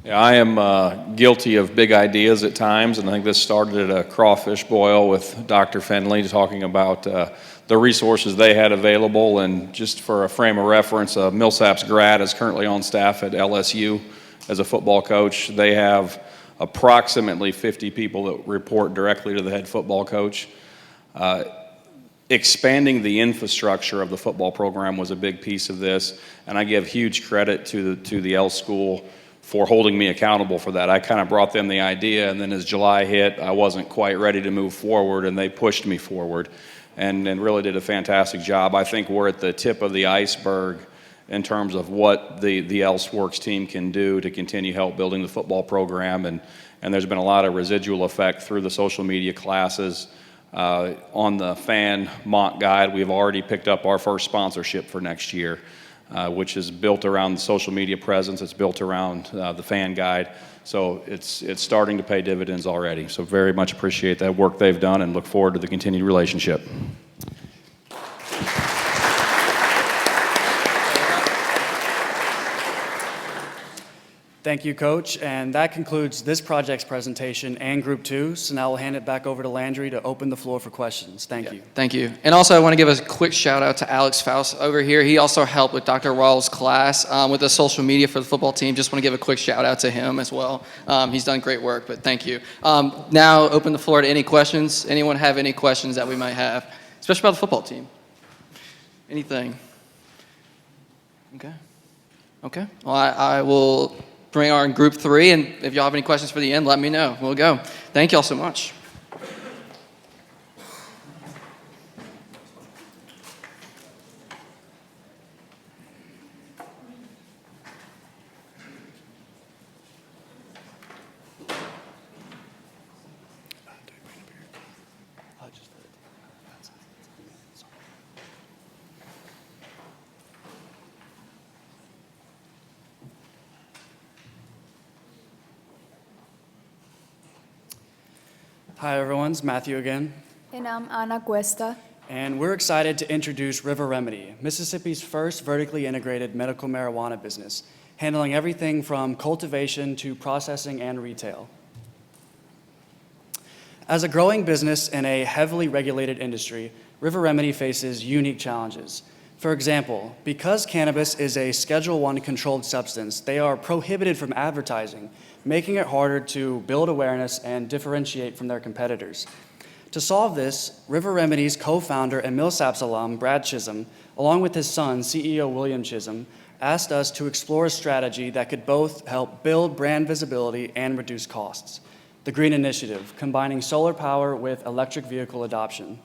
Yeah, I am guilty of big ideas at times, and I think this started at a crawfish boil with Dr. Kynlee talking about the resources they had available. And just for a frame of reference, a Millsaps grad is currently on staff at LSU as a football coach. They have approximately 50 people that report directly to the head football coach. Expanding the infrastructure of the football program was a big piece of this, and I give huge credit to the L School for holding me accountable for that. I kind of brought them the idea, and then as July hit, I wasn't quite ready to move forward, and they pushed me forward and really did a fantastic job. I think we're at the tip of the iceberg in terms of what the ELSEWORKS team can do to continue help building the football program, and there's been a lot of residual effect through the social media classes. On the fan mock guide, we've already picked up our first sponsorship for next year, which is built around the social media presence. It's built around the fan guide. So it's starting to pay dividends already. So very much appreciate that work they've done and look forward to the continued relationship. Thank you, Coach. And that concludes this project's presentation and Group 2. So now we'll hand it back over to Landry to open the floor for questions. Thank you. Thank you. And also I want to give a quick shout out to Alex Faust over here. He also helped with Dr. Rawls' class with the social media for the football team. Just want to give a quick shout out to him as well. He's done great work, but thank you. Now open the floor to any questions. Anyone have any questions that we might have, especially about the football team? Anything? Okay. Okay. Well, I will bring our Group 3, and if y'all have any questions for the end, let me know. We'll go. Thank y'all so much. Hi, everyone. It's Matthew again. And I'm Ana Cuesta. And we're excited to introduce River Remedy, Mississippi's first vertically integrated medical marijuana business, handling everything from cultivation to processing and retail. As a growing business in a heavily regulated industry, River Remedy faces unique challenges. For example, because cannabis is a Schedule I controlled substance, they are prohibited from advertising, making it harder to build awareness and differentiate from their competitors. To solve this, River Remedy's co-founder and Millsaps alum, Brad Chisholm, along with his son, CEO William Chisholm, asked us to explore a strategy that could both help build brand visibility and reduce costs. The Green Initiative, combining solar power with electric vehicle adoption.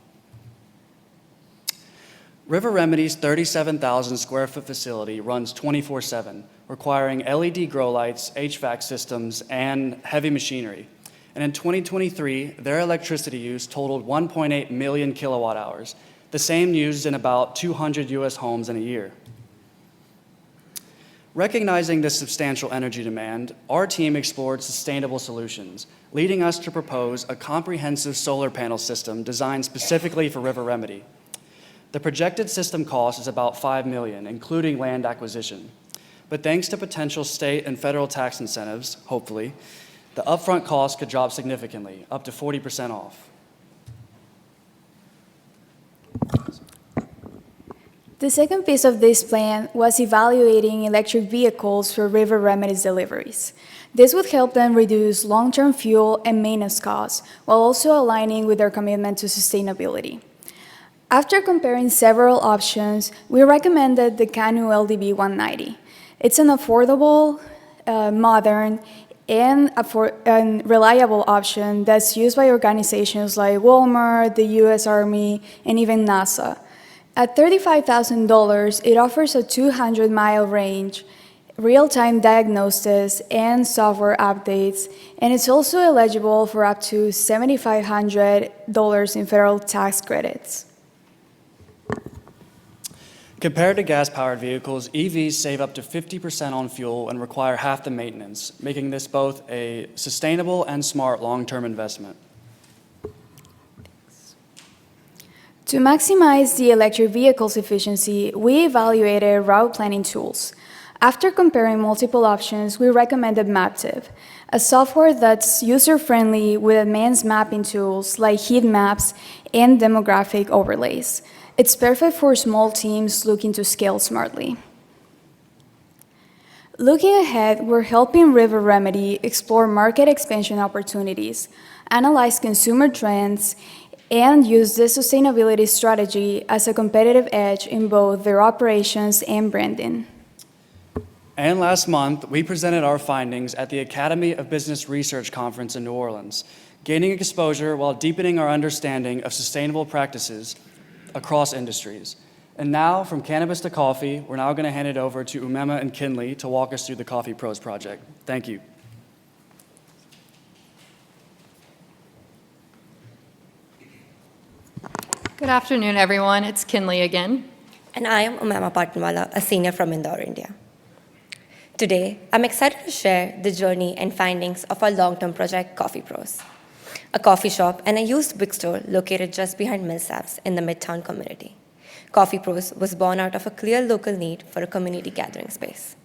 River Remedy's 37,000 square foot facility runs 24/7, requiring LED grow lights, HVAC systems, and heavy machinery. And in 2023, their electricity use totaled 1.8 million kilowatt hours, the same used in about 200 US homes in a year. Recognizing this substantial energy demand, our team explored sustainable solutions, leading us to propose a comprehensive solar panel system designed specifically for River Remedy. The projected system cost is about $5 million, including land acquisition. But thanks to potential state and federal tax incentives, hopefully, the upfront cost could drop significantly, up to 40% off. The second piece of this plan was evaluating electric vehicles for River Remedy's deliveries. This would help them reduce long-term fuel and maintenance costs, while also aligning with their commitment to sustainability. After comparing several options, we recommended the Canoo LDV 190. It's an affordable, modern, and reliable option that's used by organizations like Walmart, the US Army, and even NASA. At $35,000, it offers a 200-mile range, real-time diagnosis, and software updates, and it's also eligible for up to $7,500 in federal tax credits. Compared to gas-powered vehicles, EVs save up to 50% on fuel and require half the maintenance, making this both a sustainable and smart long-term investment. To maximize the electric vehicle's efficiency, we evaluated route planning tools. After comparing multiple options, we recommended Maptive, a software that's user-friendly with advanced mapping tools like heat maps and demographic overlays. It's perfect for small teams looking to scale smartly. Looking ahead, we're helping River Remedy explore market expansion opportunities, analyze consumer trends, and use this sustainability strategy as a competitive edge in both their operations and branding. And last month, we presented our findings at the Academy of Business Research Conference in New Orleans, gaining exposure while deepening our understanding of sustainable practices across industries. And now, from cannabis to coffee, we're now going to hand it over to Umema and Kynlee to walk us through the Coffee Prose project. Thank you. Good afternoon, everyone. It's Kynlee again. And I am Umema Padma, a senior from Indore, India. Today, I'm excited to share the journey and findings of our long-term project, Coffee Prose, a coffee shop and a used bookstore located just behind Millsaps in the Midtown community. Coffee Prose was born out of a clear local need for a community gathering space.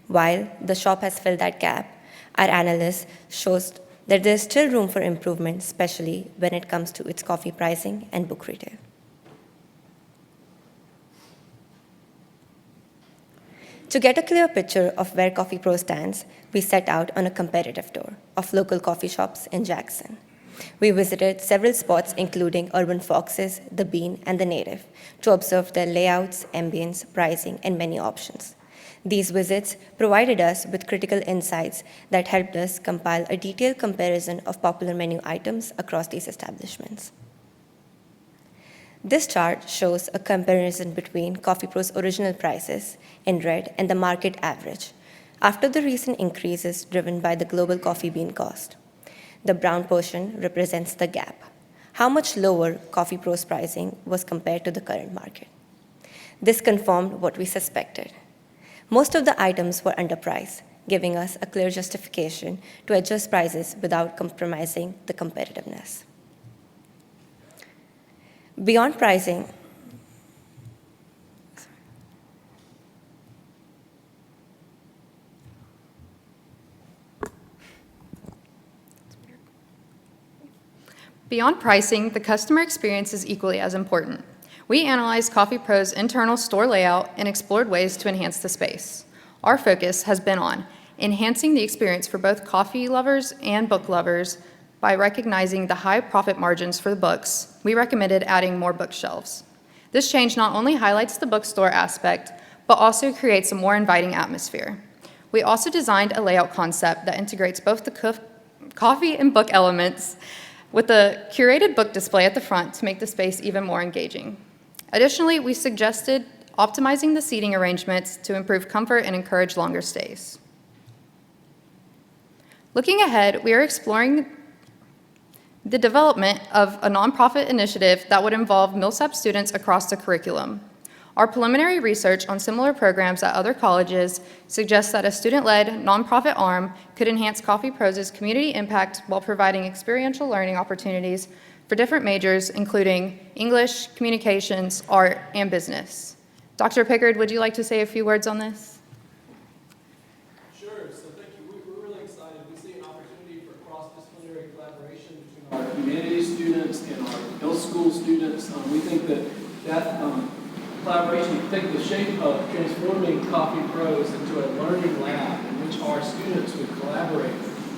While the shop has filled that gap, our analysis shows that there's still room for improvement, especially when it comes to its coffee pricing and book retail. To get a clear picture of where Coffee Prose stands, we set out on a competitive tour of local coffee shops in Jackson. We visited several spots, including Urban Foxes, The Bean, and The Native, to observe their layouts, ambience, pricing, and menu options. These visits provided us with critical insights that helped us compile a detailed comparison of popular menu items across these establishments. This chart shows a comparison between Coffee Prose original prices in red and the market average after the recent increases driven by the global coffee bean cost. The brown portion represents the gap, how much lower Coffee Prose pricing was compared to the current market. This confirmed what we suspected. Most of the items were underpriced, giving us a clear justification to adjust prices without compromising the competitiveness. Beyond pricing, Beyond pricing, the customer experience is equally as important. We analyzed Coffee Pro's internal store layout and explored ways to enhance the space. Our focus has been on enhancing the experience for both coffee lovers and book lovers by recognizing the high profit margins for the books. We recommended adding more bookshelves. This change not only highlights the bookstore aspect, but also creates a more inviting atmosphere. We also designed a layout concept that integrates both the coffee and book elements with a curated book display at the front to make the space even more engaging. Additionally, we suggested optimizing the seating arrangements to improve comfort and encourage longer stays. Looking ahead, we are exploring the development of a nonprofit initiative that would involve Millsaps students across the curriculum. Our preliminary research on similar programs at other colleges suggests that a student-led nonprofit arm could enhance Coffee Prose's community impact while providing experiential learning opportunities for different majors, including English, communications, art, and business. Dr. Pickard, would you like to say a few words on this? Sure, so thank you. We're really excited. We see an opportunity for cross-disciplinary collaboration between our humanities students and our middle school students. We think that collaboration could take the shape of transforming Coffee Prose into a learning lab in which our students would collaborate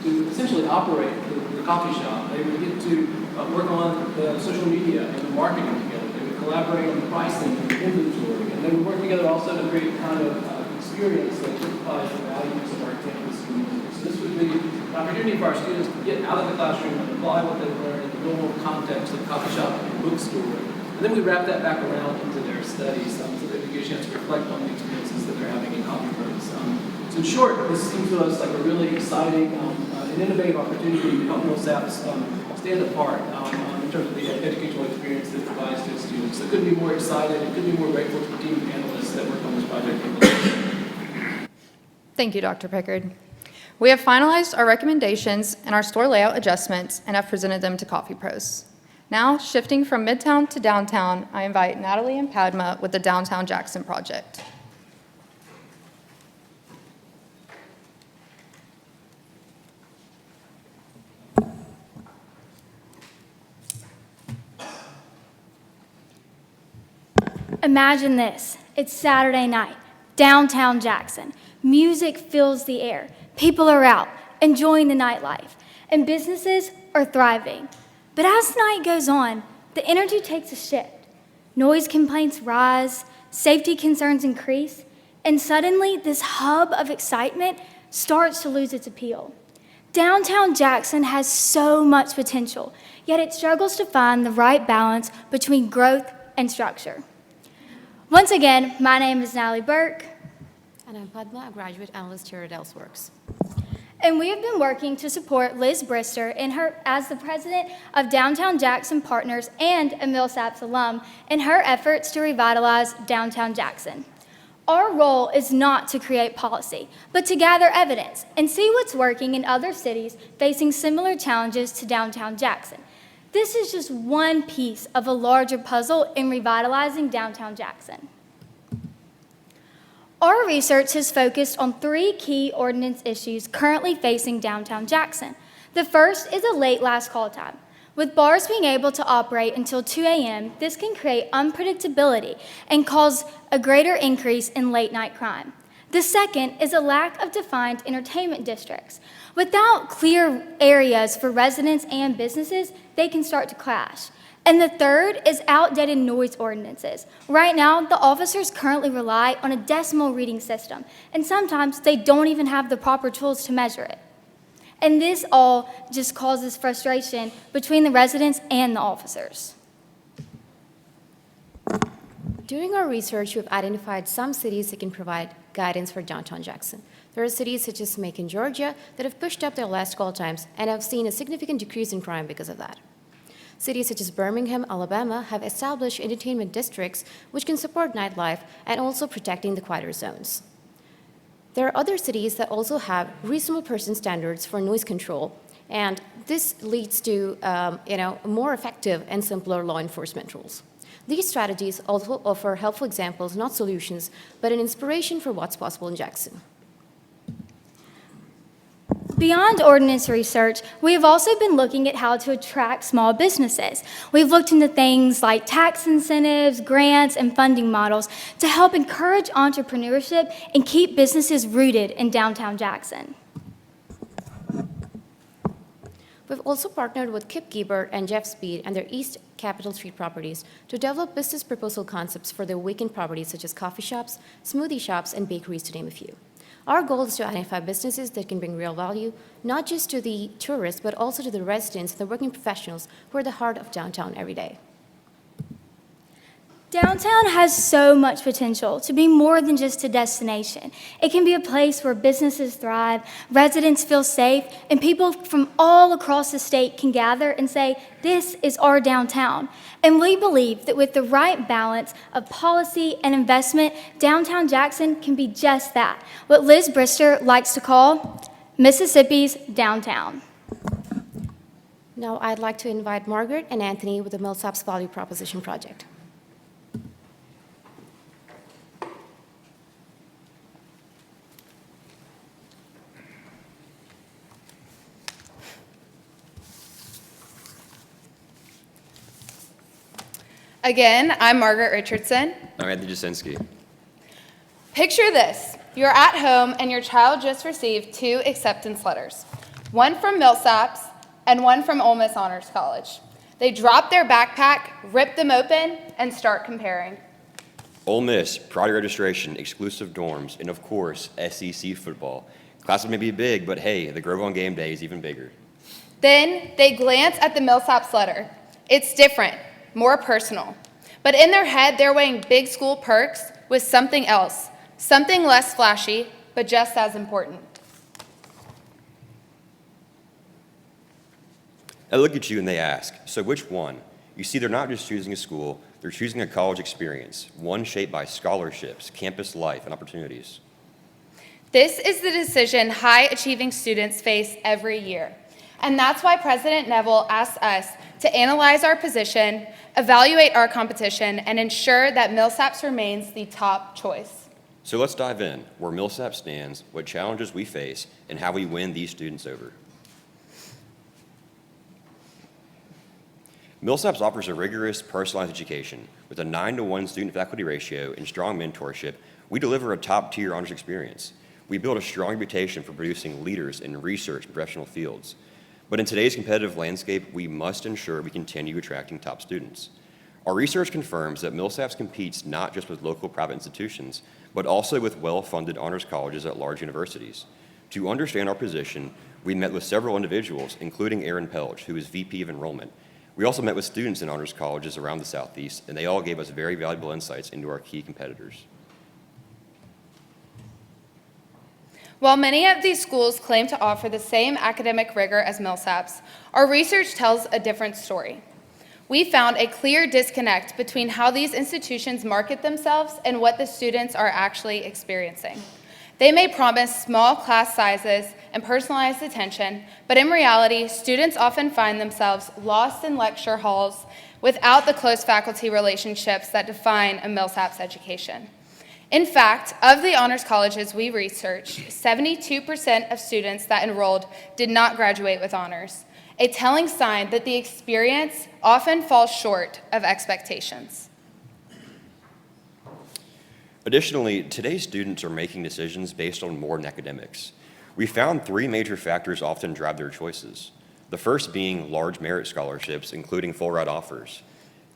to essentially operate the coffee shop. They would get to work on the social media and the marketing together. They would collaborate on the pricing and the inventory. And they would work together also to create a kind of experience that typifies the values of our campus community. So this would be an opportunity for our students to get out of the classroom and apply what they've learned in the normal context of coffee shop and bookstore. And then we wrap that back around into their studies so that they get a chance to reflect on the experiences that they're having in Coffee Prose. So in short, this seems to us like a really exciting and innovative opportunity to help Millsaps stand apart in terms of the educational experience that it provides to its students. So it couldn't be more excited, it couldn't be more grateful to the team of analysts that worked on this project. Thank you, Dr. Pickard. We have finalized our recommendations and our store layout adjustments and have presented them to Coffee Prose. Now, shifting from Midtown to downtown, I invite Natalie and Padma with the Downtown Jackson project. Imagine this. It's Saturday night, downtown Jackson. Music fills the air. People are out, enjoying the nightlife, and businesses are thriving. But as night goes on, the energy takes a shift. Noise complaints rise, safety concerns increase, and suddenly this hub of excitement starts to lose its appeal. Downtown Jackson has so much potential, yet it struggles to find the right balance between growth and structure. Once again, my name is Natalie Burke. And I'm Padma, a graduate analyst here at ELSEWORKS. And we have been working to support Liz Brister as the president of Downtown Jackson Partners and a Millsaps alum in her efforts to revitalize downtown Jackson. Our role is not to create policy, but to gather evidence and see what's working in other cities facing similar challenges to downtown Jackson. This is just one piece of a larger puzzle in revitalizing downtown Jackson. Our research has focused on 3 key ordinance issues currently facing downtown Jackson. The first is a late last call time. With bars being able to operate until 2 a.m., this can create unpredictability and cause a greater increase in late night crime. The second is a lack of defined entertainment districts. Without clear areas for residents and businesses, they can start to clash. And the third is outdated noise ordinances. Right now, the officers currently rely on a decimal reading system, and sometimes they don't even have the proper tools to measure it. And this all just causes frustration between the residents and the officers. During our research, we've identified some cities that can provide guidance for downtown Jackson. There are cities such as Macon, Georgia, that have pushed up their last call times and have seen a significant decrease in crime because of that. Cities such as Birmingham, Alabama, have established entertainment districts which can support nightlife and also protecting the quieter zones. There are other cities that also have reasonable person standards for noise control, and this leads to more effective and simpler law enforcement rules. These strategies also offer helpful examples, not solutions, but an inspiration for what's possible in Jackson. Beyond ordinance research, we have also been looking at how to attract small businesses. We've looked into things like tax incentives, grants, and funding models to help encourage entrepreneurship and keep businesses rooted in downtown Jackson. We've also partnered with Kip Giebert and Jeff Speed and their East Capitol Street properties to develop business proposal concepts for their weekend properties such as coffee shops, smoothie shops, and bakeries, to name a few. Our goal is to identify businesses that can bring real value, not just to the tourists, but also to the residents and the working professionals who are the heart of downtown every day. Downtown has so much potential to be more than just a destination. It can be a place where businesses thrive, residents feel safe, and people from all across the state can gather and say, this is our downtown. And we believe that with the right balance of policy and investment, downtown Jackson can be just that, what Liz Brister likes to call Mississippi's downtown. Now I'd like to invite Margaret and Anthony with the Millsaps Value Proposition Project. Again, I'm Margaret Richardson. I'm Anthony Jasinski. Picture this. You're at home and your child just received 2 acceptance letters, one from Millsaps and one from Ole Miss Honors College. They drop their backpack, rip them open, and start comparing. Ole Miss, priority registration, exclusive dorms, and of course, SEC football. Classes may be big, but hey, the Grove on game day is even bigger. Then they glance at the Millsaps letter. It's different, more personal. But in their head, they're weighing big school perks with something else, something less flashy, but just as important. They look at you and they ask, so which one? You see, they're not just choosing a school, they're choosing a college experience, one shaped by scholarships, campus life, and opportunities. This is the decision high-achieving students face every year. And that's why President Neville asked us to analyze our position, evaluate our competition, and ensure that Millsaps remains the top choice. So let's dive in, where Millsaps stands, what challenges we face, and how we win these students over. Millsaps offers a rigorous, personalized education. With a 9-to-1 student-faculty ratio and strong mentorship, we deliver a top-tier honors experience. We build a strong reputation for producing leaders in research and professional fields. But in today's competitive landscape, we must ensure we continue attracting top students. Our research confirms that Millsaps competes not just with local private institutions, but also with well-funded honors colleges at large universities. To understand our position, we met with several individuals, including Aaron Pelch, who is VP of Enrollment. We also met with students in honors colleges around the Southeast, and they all gave us very valuable insights into our key competitors. While many of these schools claim to offer the same academic rigor as Millsaps, our research tells a different story. We found a clear disconnect between how these institutions market themselves and what the students are actually experiencing. They may promise small class sizes and personalized attention, but in reality, students often find themselves lost in lecture halls without the close faculty relationships that define a Millsaps education. In fact, of the honors colleges we researched, 72% of students that enrolled did not graduate with honors, a telling sign that the experience often falls short of expectations. Additionally, today's students are making decisions based on more than academics. We found 3 major factors often drive their choices. The first being large merit scholarships, including full ride offers.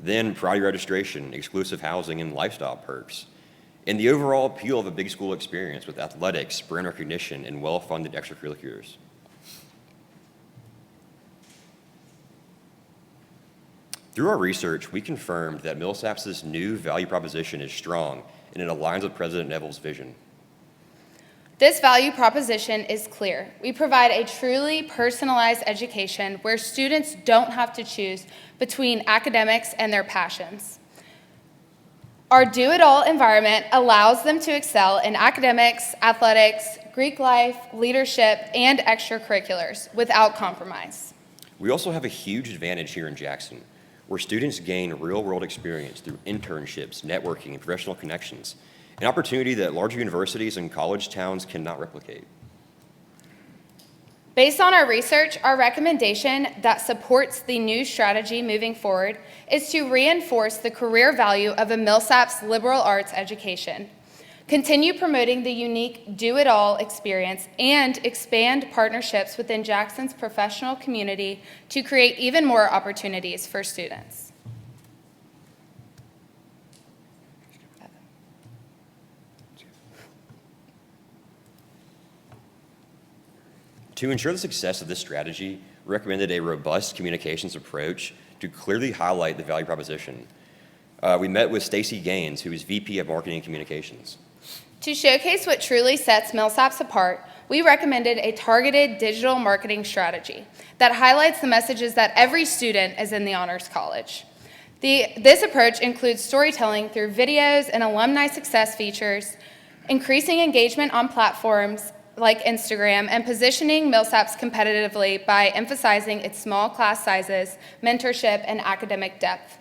Then priority registration, exclusive housing, and lifestyle perks. And the overall appeal of a big school experience with athletics, brand recognition, and well-funded extracurriculars. Through our research, we confirmed that Millsaps' new value proposition is strong and it aligns with President Neville's vision. This value proposition is clear. We provide a truly personalized education where students don't have to choose between academics and their passions. Our do-it-all environment allows them to excel in academics, athletics, Greek life, leadership, and extracurriculars without compromise. We also have a huge advantage here in Jackson. where students gain real-world experience through internships, networking, and professional connections, an opportunity that larger universities and college towns cannot replicate. Based on our research, our recommendation that supports the new strategy moving forward is to reinforce the career value of a Millsaps liberal arts education, continue promoting the unique do-it-all experience, and expand partnerships within Jackson's professional community to create even more opportunities for students. To ensure the success of this strategy, we recommended a robust communications approach to clearly highlight the value proposition. We met with Stacy Gaines, who is VP of Marketing and Communications. To showcase what truly sets Millsaps apart, we recommended a targeted digital marketing strategy that highlights the messages that every student is in the Honors College. This approach includes storytelling through videos and alumni success features, increasing engagement on platforms like Instagram, and positioning Millsaps competitively by emphasizing its small class sizes, mentorship, and academic depth.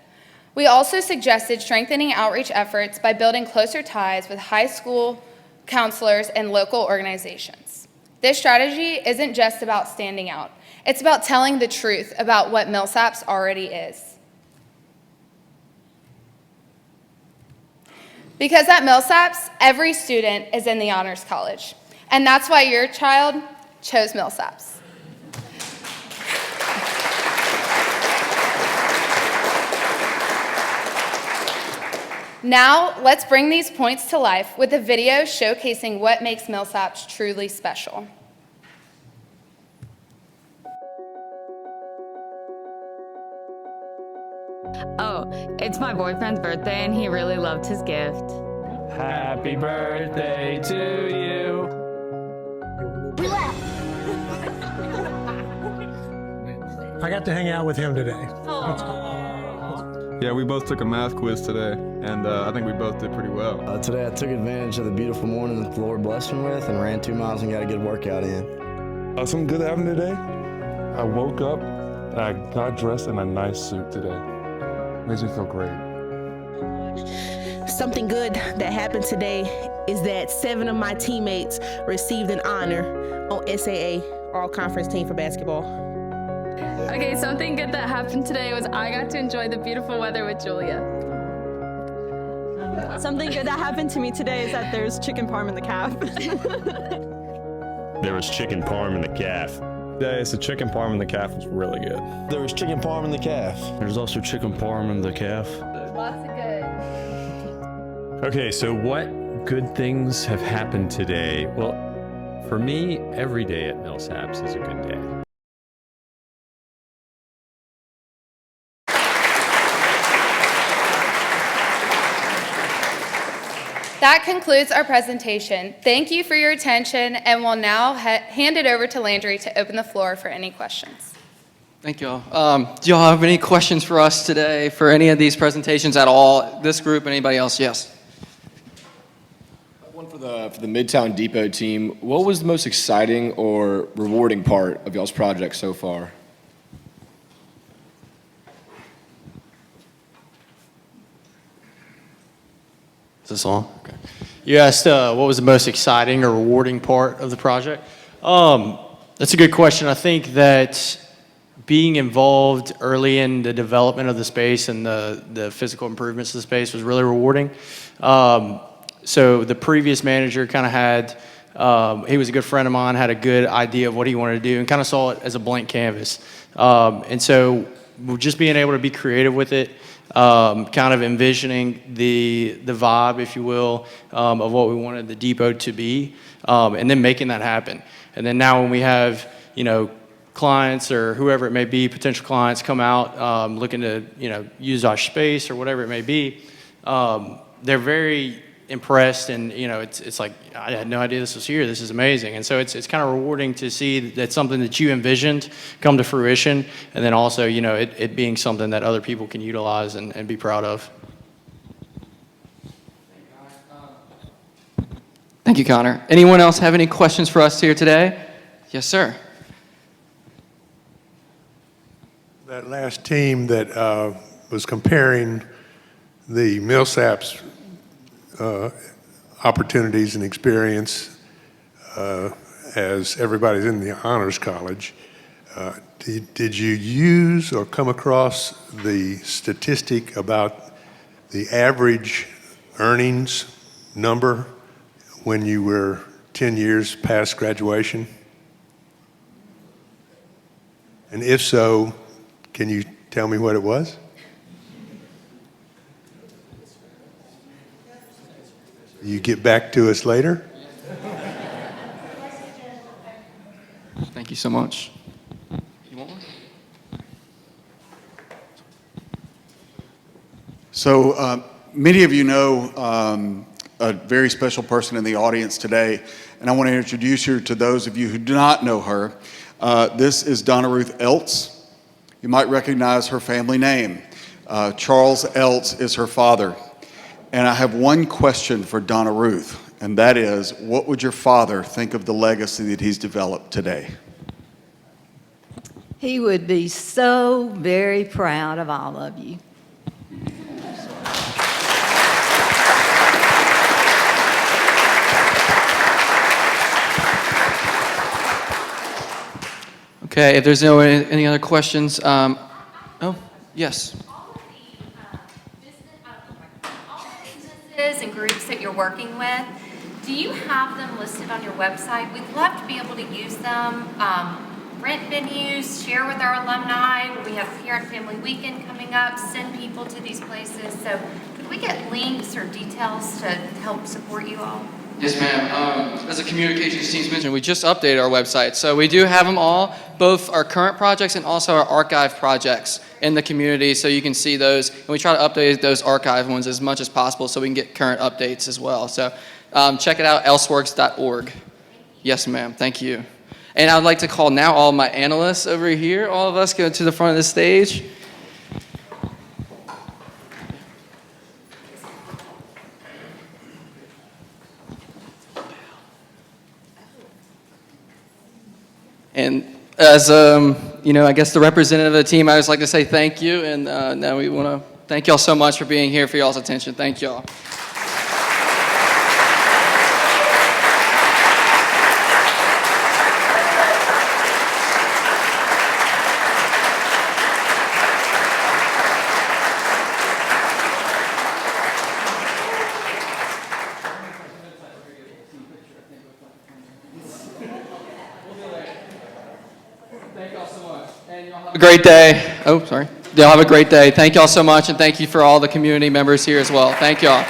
We also suggested strengthening outreach efforts by building closer ties with high school counselors and local organizations. This strategy isn't just about standing out. It's about telling the truth about what Millsaps already is. Because at Millsaps, every student is in the Honors College. And that's why your child chose Millsaps. Now, let's bring these points to life with a video showcasing what makes Millsaps truly special. Oh, it's my boyfriend's birthday and he really loved his gift. Happy birthday to you. I got to hang out with him today. Yeah, we both took a math quiz today, and I think we both did pretty well. Today I took advantage of the beautiful morning that the Lord blessed me with and ran 2 miles and got a good workout in. Something good happened today. I woke up and I got dressed in a nice suit today. Makes me feel great. Something good that happened today is that 7 of my teammates received an honor on SAA, All-Conference Team for Basketball. Okay, something good that happened today was I got to enjoy the beautiful weather with Julia. Something good that happened to me today is that there's chicken parm in the calf. There was chicken parm in the calf. Yeah, so chicken parm in the calf was really good. There was chicken parm in the calf. There's also chicken parm in the calf. Lots of good. Okay, so what good things have happened today? Well, for me, every day at Millsaps is a good day. That concludes our presentation. Thank you for your attention, and we'll now hand it over to Landry to open the floor for any questions. Thank you all. Do y'all have any questions for us today for any of these presentations at all? This group, anybody else? Yes. One for the Midtown Depot team. What was the most exciting or rewarding part of y'all's project so far? Is this on? Okay. You asked what was the most exciting or rewarding part of the project? That's a good question. I think that being involved early in the development of the space and the physical improvements of the space was really rewarding. So the previous manager kind of had, he was a good friend of mine, had a good idea of what he wanted to do and kind of saw it as a blank canvas. And so just being able to be creative with it, kind of envisioning the vibe, if you will, of what we wanted the depot to be, and then making that happen. And then now when we have, clients or whoever it may be, potential clients come out looking to, use our space or whatever it may be, they're very impressed, and it's like, I had no idea this was here. This is amazing. And so it's kind of rewarding to see that something that you envisioned come to fruition, and then also it being something that other people can utilize and be proud of. Thank you, Connor. Anyone else have any questions for us here today? Yes, sir. That last team that was comparing the Millsaps opportunities and experience as everybody's in the honors college. Did you use or come across the statistic about the average earnings number when you were 10 years past graduation? And if so, can you tell me what it was? You get back to us later? Thank you so much. You want one? So many of you know a very special person in the audience today, and I want to introduce you to those of you who do not know her. This is Donna Ruth Eltz. You might recognize her family name. Charles Eltz is her father. And I have one question for Donna Ruth, and that is, what would your father think of the legacy that he's developed today? He would be so very proud of all of you. Okay, if there's any other questions, oh, yes. And groups that you're working with, do you have them listed on your website? We'd love to be able to use them, rent venues, share with our alumni. When we have Parent Family Weekend coming up, send people to these places. So could we get links or details to help support you all? Yes, ma'am. As a communications team mentioned, we just updated our website. So we do have them all, both our current projects and also our archive projects in the community, so you can see those. And we try to update those archive ones as much as possible so we can get current updates as well. So check it out, ELSEWORKS.org. Yes, ma'am. Thank you. And I'd like to call now all my analysts over here. All of us go to the front of the stage. And as I guess the representative of the team, I just like to say thank you, and now we want to thank y'all so much for being here, for y'all's attention. Thank y'all. Have a great day. Oh, sorry. Y'all have a great day. Thank y'all so much, and thank you for all the community members here as well. Thank y'all.